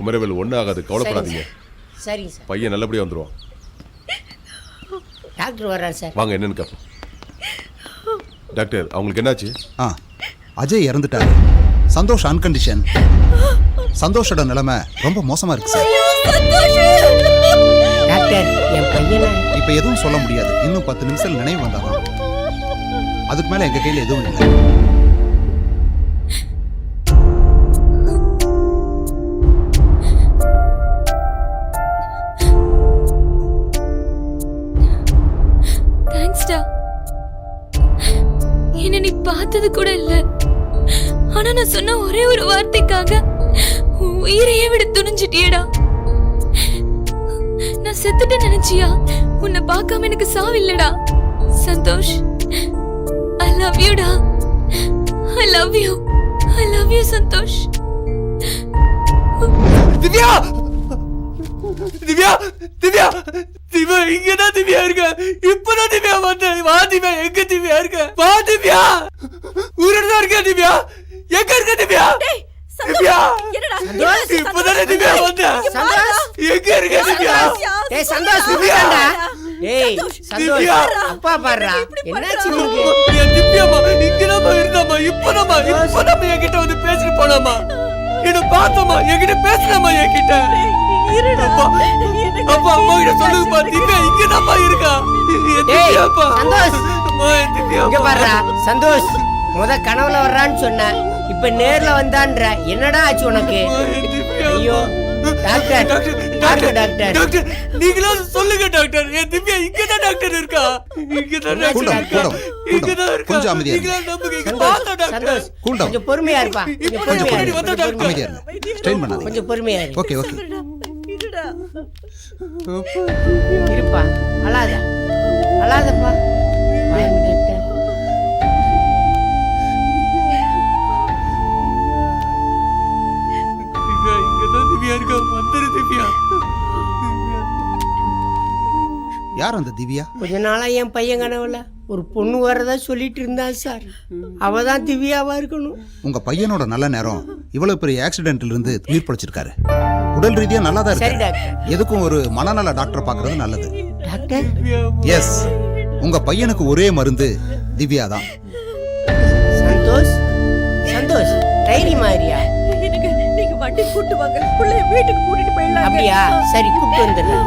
குமரவேல் ஒன்றும் ஆகாது, கவலைப்படாதீங்க. சரிங்க சார். பையன் நல்லபடியாக வந்துடுவான். டாக்டர் வர்றாரு சார். வாங்க, என்னன்னு கேட்போம். டாக்டர், அவங்களுக்கு என்னாச்சு? அஜய் இறந்துட்டாரு. சந்தோஷ் அன்கண்டிஷன். சந்தோஷோட நிலைமை ரொம்ப மோசமா இருக்கு சார். டாக்டர், என் பையனை இப்ப எதுவும் சொல்ல முடியாது. இன்னும் 10 நிமிஷம் நினைவு வந்தாதான். அதுக்கு மேல எங்க கையில எதுவும் இல்லை. தேங்க்ஸ்டா. என்ன நீ பார்த்தது கூட இல்ல. ஆனா நான் சொன்ன ஒரே ஒரு வார்த்தைக்காக உயிரையே விட துணிஞ்சிட்டியடா. நான் செத்துட்டு நினைச்சியா? உன்னை பார்க்காம எனக்கு சாவில்லடா. சந்தோஷ், ஐ லவ் யூ டா. I love you. I love you Santosh. Divya, Divya, Divya, Divya இங்கதான் திவ்யா இருக்க. இப்பதான் திவ்யா வந்தேன். வா திவ்யா, எங்க திவ்யா இருக்க? வா திவ்யா, ஊரோட தான் இருக்க. திவ்யா எங்க இருக்க? திவ்யா, திவ்யா, இப்பதானே திவ்யா வந்தேன். எங்க இருக்க திவ்யா? ஏய் சந்தோஷ், விடுடா. ஏய் சந்தோஷ், அப்பா பாருடா. என்னாச்சு உங்களுக்கு? திவ்யாமா இங்கதாம்மா இருந்தாமா. இப்பதாம்மா என்கிட்ட வந்து பேசிட்டு போனாமா. என்ன பார்த்தமா, என்கிட்ட பேசலாமா என்கிட்ட? அப்பா, அப்பா அம்மா கிட்ட சொல்லுங்கப்பா. திவ்யா இங்கதாம்மா இருக்கா. ஏய் சந்தோஷ், இங்க பாருடா. சந்தோஷ் முத கனவுல வர்றான்னு சொன்ன, இப்ப நேர்ல வந்தான்ற. என்னடா ஆச்சு உனக்கு? ஐயோ டாக்டர், டாக்டர், டாக்டர் நீங்களா சொல்லுங்க டாக்டர். என் திவ்யா இங்கதான் டாக்டர் இருக்கா. இங்கதான் டாக்டர் இருக்கா. இங்கதான் இருக்கா. கொஞ்சம் அமைதியா நீங்களா நம்புங்க. இங்க வாங்க டாக்டர். சந்தோஷ் கூல் கொஞ்சம் பொறுமையா இருப்பா. கொஞ்சம் பொறுமையா இரு. அமைதியா இருங்க. ஸ்ட்ரெயின் பண்ணாதீங்க. கொஞ்சம் பொறுமையா இரு. Okay okay. இருப்பா, அழாத, அழாதப்பா. வாங்க டாக்டர். இங்கதான் திவ்யா இருக்கா. வந்துரு திவ்யா. யார் அந்த திவ்யா? கொஞ்ச நாளா என் பையன் கனவுல ஒரு பொண்ணு வரதா சொல்லிட்டு இருந்தா சார். அவ தான் திவ்யாவா இருக்கணும். உங்க பையனோட நல்ல நேரம் இவ்வளவு பெரிய ஆக்சிடென்ட்ல இருந்து உயிர் பிழைச்சிருக்காரு. உடல் ரீதியா நல்லா தான் சரி இருக்காரு. டாக்டர். எதுக்கும் ஒரு மனநல டாக்டர் பார்க்கறது நல்லது. டாக்டர், எஸ், உங்க பையனுக்கு ஒரே மருந்து திவ்யா தான். சந்தோஷ், சந்தோஷ் டைரி மாதிரியா? எனக்கு நீங்க வண்டி கூட்டு வாங்க. பிள்ளைய வீட்டுக்கு கூட்டிட்டு போயிடலாம். அப்படியா? சரி, கூப்பிட்டு வந்துடுறேன்.